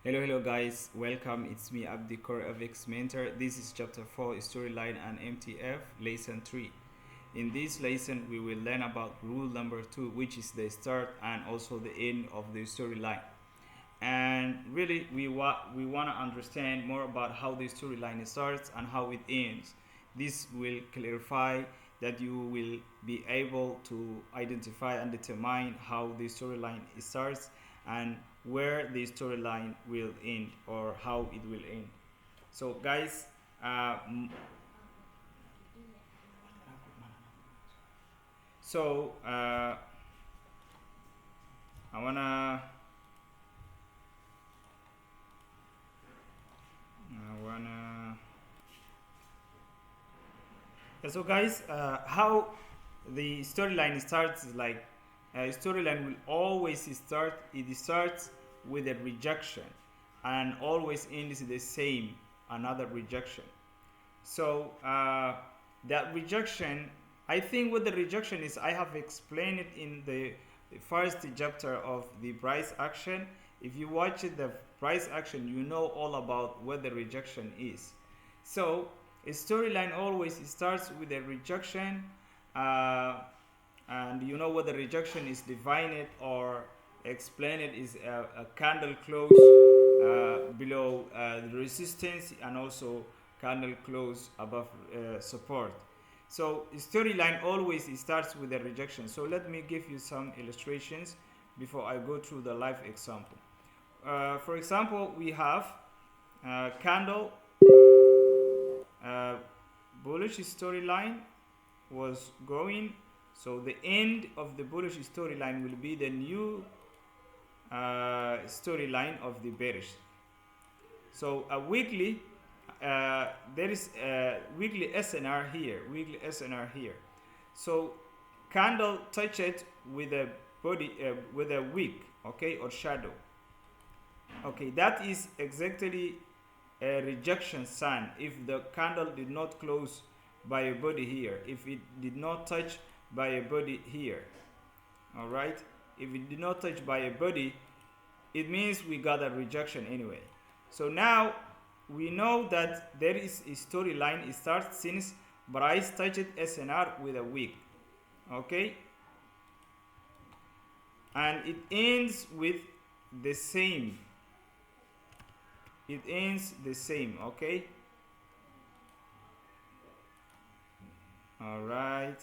Hello guys, welcome. It's me Abdi Core Avix Mentor. This is chapter 4 Storyline and MTF Lesson 3. In this lesson, we will learn about rule number 2, which is the start and also the end of the storyline. And really, we want to understand more about how the storyline starts and how it ends. This will clarify that you will be able to identify and determine how the storyline starts and where the storyline will end or how it will end. So guys, uh, so I wanna so guys, how the storyline starts is like a storyline will always start. It starts with a rejection, and always ends the same, another rejection. So that rejection, I think what the rejection is, I have explained it in the first chapter of the price action. If you watch it, the price action, you know all about what the rejection is. So a storyline always starts with a rejection, uh, and you know what the rejection is defined or explained it is a candle close below the resistance and also candle close above support. So storyline always starts with a rejection. So let me give you some illustrations before I go through the live example. For example, we have candle uh, bullish storyline was going. So the end of the bullish storyline will be the new storyline of the bearish. So a weekly, there is a weekly SNR here, weekly SNR here. So candle touch it with a body, with a wick, okay, or shadow. Okay, that is exactly a rejection sign. If the candle did not close by a body here, if it did not touch by a body here, all right, if it did not touch by a body, it means we got a rejection anyway. So now we know that there is a storyline. It starts since Bryce touched SNR with a wick, okay, and it ends with the same. It ends the same, okay. All right.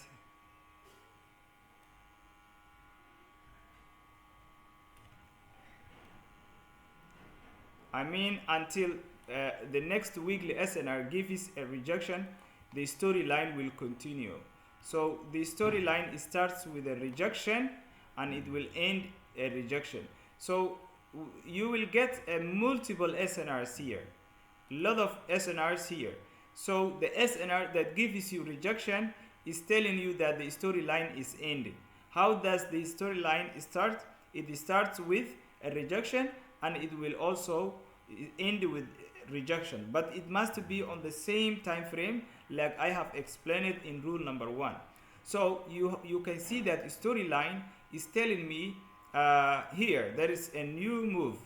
I mean, until the next weekly SNR gives a rejection, the storyline will continue. So the storyline starts with a rejection and it will end a rejection. So you will get a multiple SNRs here, a lot of SNRs here. So the SNR that gives you rejection is telling you that the storyline is ending. How does the storyline start? It starts with a rejection and it will also end with rejection, but it must be on the same time frame like I have explained it in rule number 1. So you can see that storyline is telling me here there is a new move,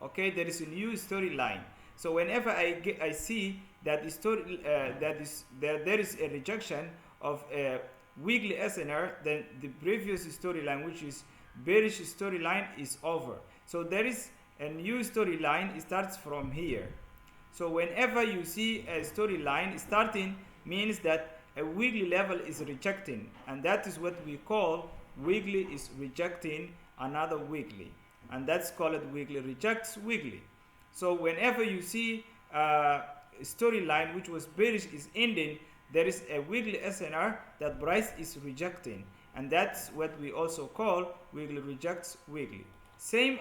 okay, there is a new storyline. So whenever I see that the story there is a rejection of a weekly SNR, then the previous storyline, which is bearish storyline, is over. So there is a new storyline. It starts from here. So whenever you see a storyline starting, means that a weekly level is rejecting, and that is what we call weekly is rejecting another weekly, and that's called weekly rejects weekly. So whenever you see a storyline which was bearish is ending, there is a weekly SNR that price is rejecting, and that's what we also call weekly rejects weekly. Same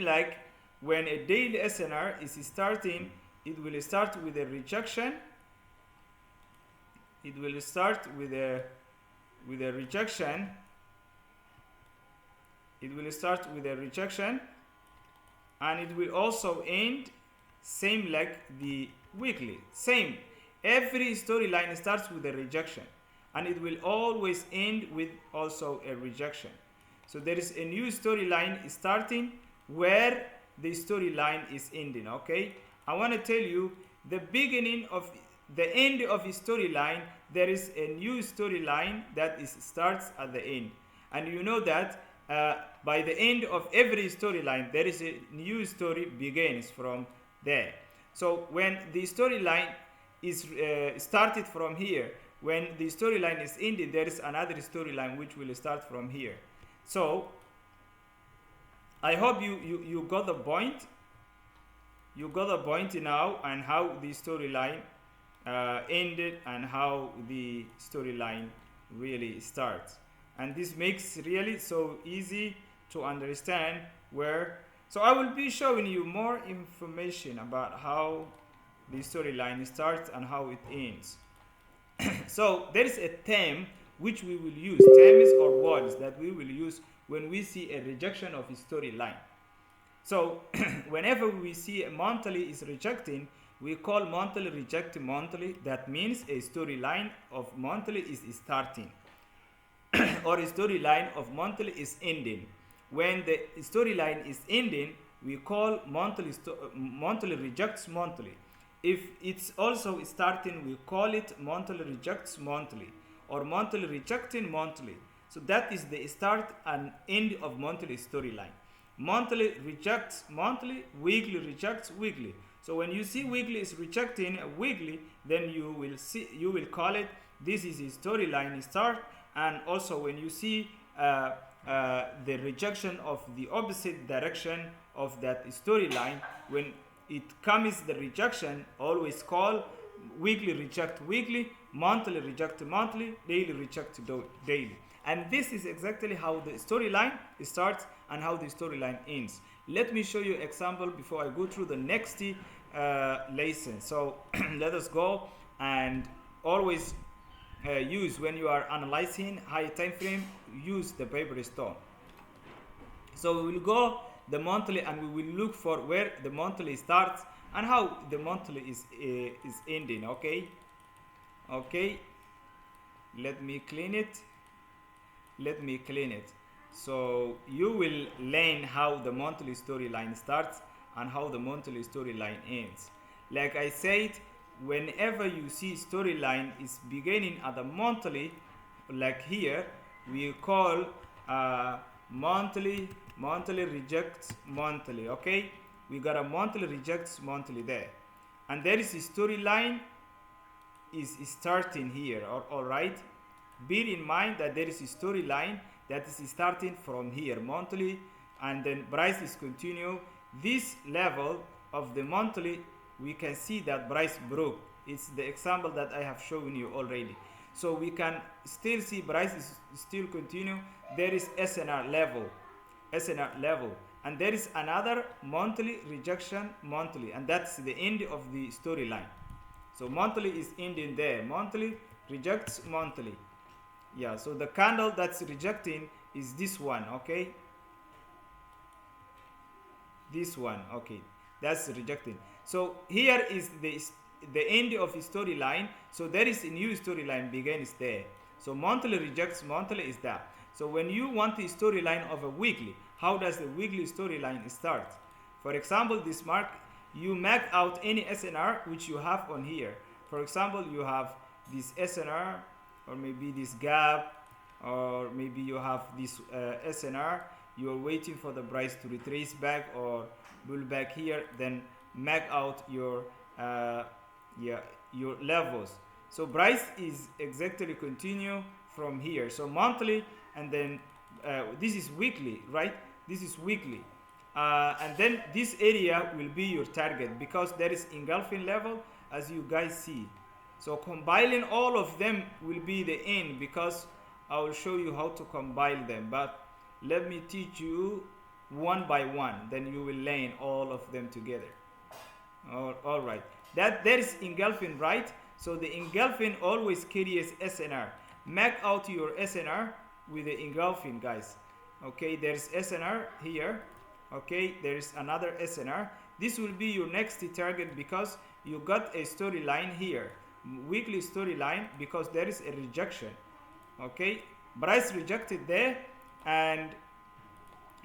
like when a daily SNR is starting, it will start with a rejection. It will start with a rejection. It will start with a rejection, and it will also end same like the weekly. Same. Every storyline starts with a rejection, and it will always end with also a rejection. So there is a new storyline starting where the storyline is ending. Okay, I want to tell you the beginning of the end of a storyline. There is a new storyline that starts at the end, and you know that by the end of every storyline there is a new story begins from there. So when the storyline is started from here, when the storyline is ended, there is another storyline which will start from here. So I hope you got the point. You got the point now, and how the storyline ended and how the storyline really starts. And this makes really so easy to understand where. So I will be showing you more information about how the storyline starts and how it ends. So there is a term which we will use, terms or words that we will use when we see a rejection of a storyline. So whenever we see a monthly is rejecting, we call monthly reject monthly. That means a storyline of monthly is starting or a storyline of monthly is ending. When the storyline is ending, we call monthly rejects monthly. If it's also starting, we call it monthly rejects monthly or monthly rejecting monthly. So that is the start and end of monthly storyline. Monthly rejects monthly, weekly rejects weekly. So when you see weekly is rejecting weekly, then you will call it this is a storyline start. And also when you see the rejection of the opposite direction of that storyline, when it comes the rejection, always call weekly reject weekly, monthly reject monthly, daily reject daily. And this is exactly how the storyline starts and how the storyline ends. Let me show you an example before I go through the next lesson. So let us go, and always use, when you are analyzing high time frame, use the paper stone. So we will go the monthly, and we will look for where the monthly starts and how the monthly is ending. Okay, let me clean it. So you will learn how the monthly storyline starts and how the monthly storyline ends. Like I said, whenever you see storyline is beginning at the monthly, like here, we call monthly rejects monthly. Okay, we got a monthly rejects monthly there, and there is a storyline is starting here. All right, bear in mind that there is a storyline that is starting from here monthly, and then price is continue. This level of the monthly, we can see that price broke. It's the example that I have shown you already. So we can still see price is still continue. There is SNR level, and there is another monthly rejection monthly, and that's the end of the storyline. So monthly is ending there, monthly rejects monthly. Yeah, so the candle that's rejecting is this one. Okay, this one. Okay, that's rejecting. So here is the end of the storyline. So there is a new storyline begins there. So monthly rejects monthly is that. So when you want the storyline of a weekly, how does the weekly storyline start? For example, this mark, you mark out any SNR which you have on here. For example, you have this SNR, or maybe this gap, or maybe you have this SNR. You're waiting for the price to retrace back or pull back here. Then mark out your your levels. So price is exactly continue from here. So monthly, and then this is weekly, right? This is weekly, and then this area will be your target because there is engulfing level, as you guys see. So combining all of them will be the end, because I will show you how to combine them, but let me teach you one by one, then you will learn all of them together. All right, that there is engulfing, right? So the engulfing always carries SNR. Mark out your SNR with the engulfing, guys. Okay, there's SNR here. Okay, there's another SNR. This will be your next target because you got a storyline here, weekly storyline, because there is a rejection. Okay, price rejected there, and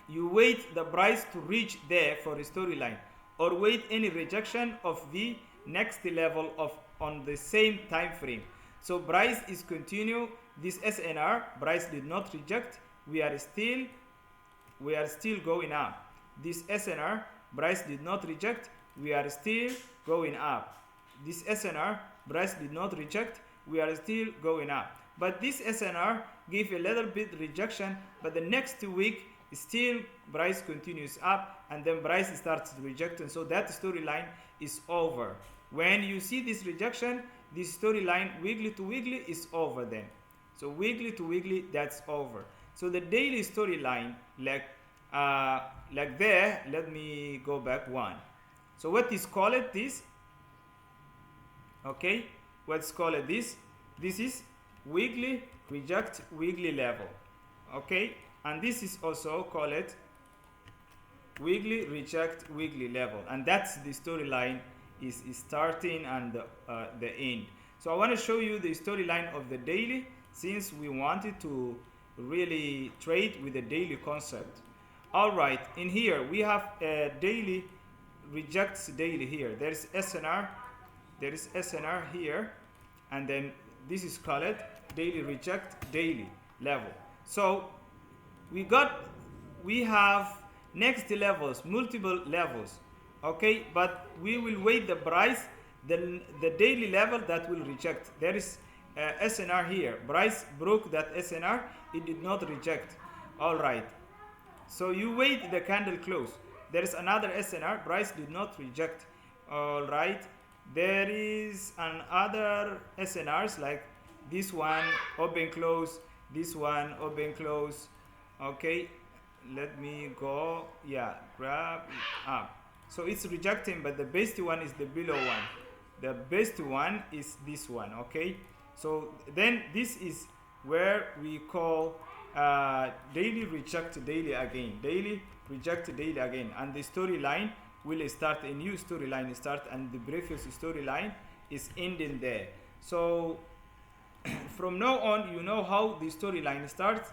you wait the price to reach there for a storyline, or wait any rejection of the next level of on the same time frame. So price is continue. This SNR, price did not reject, we are still going up. This SNR, price did not reject, we are still going up. This SNR, price did not reject, we are still going up. But this SNR gave a little bit rejection, but the next week still price continues up, and then price starts rejecting. So that storyline is over. When you see this rejection, this storyline weekly to weekly is over then. So weekly to weekly, that's over. So the daily storyline, like there, let me go back one. So what is called this? Okay, let's call it this. This is weekly reject weekly level. Okay, and this is also called weekly reject weekly level, and that's the storyline is starting and the end. So I want to show you the storyline of the daily, since we wanted to really trade with the daily concept. All right, in here we have a daily rejects daily here. There's SNR, there is SNR here, and then this is called daily reject daily level. So we have next levels, multiple levels. Okay, but we will wait the price, the daily level that will reject. There is SNR here. Price broke that SNR, it did not reject. All right, so you wait the candle close. There is another SNR, price did not reject. All right, there is another SNRs like this one open close, this one open close. Okay, let me go, yeah, grab it up. So it's rejecting, but the best one is the below one. The best one is this one. Okay, so then this is where we call daily reject daily again, daily reject daily again, and the storyline will start, a new storyline start, and the previous storyline is ending there. So from now on, you know how the storyline starts,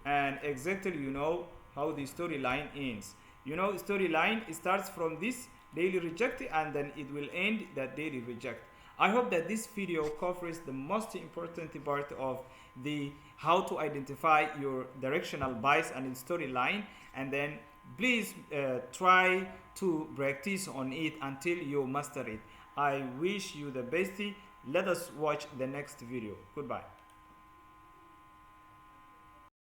and exactly you know how the storyline ends. You know, storyline starts from this daily reject, and then it will end that daily reject. I hope that this video covers the most important part of the how to identify your directional bias and storyline, and then please try to practice on it until you master it. I wish you the best. Let us watch the next video. Goodbye.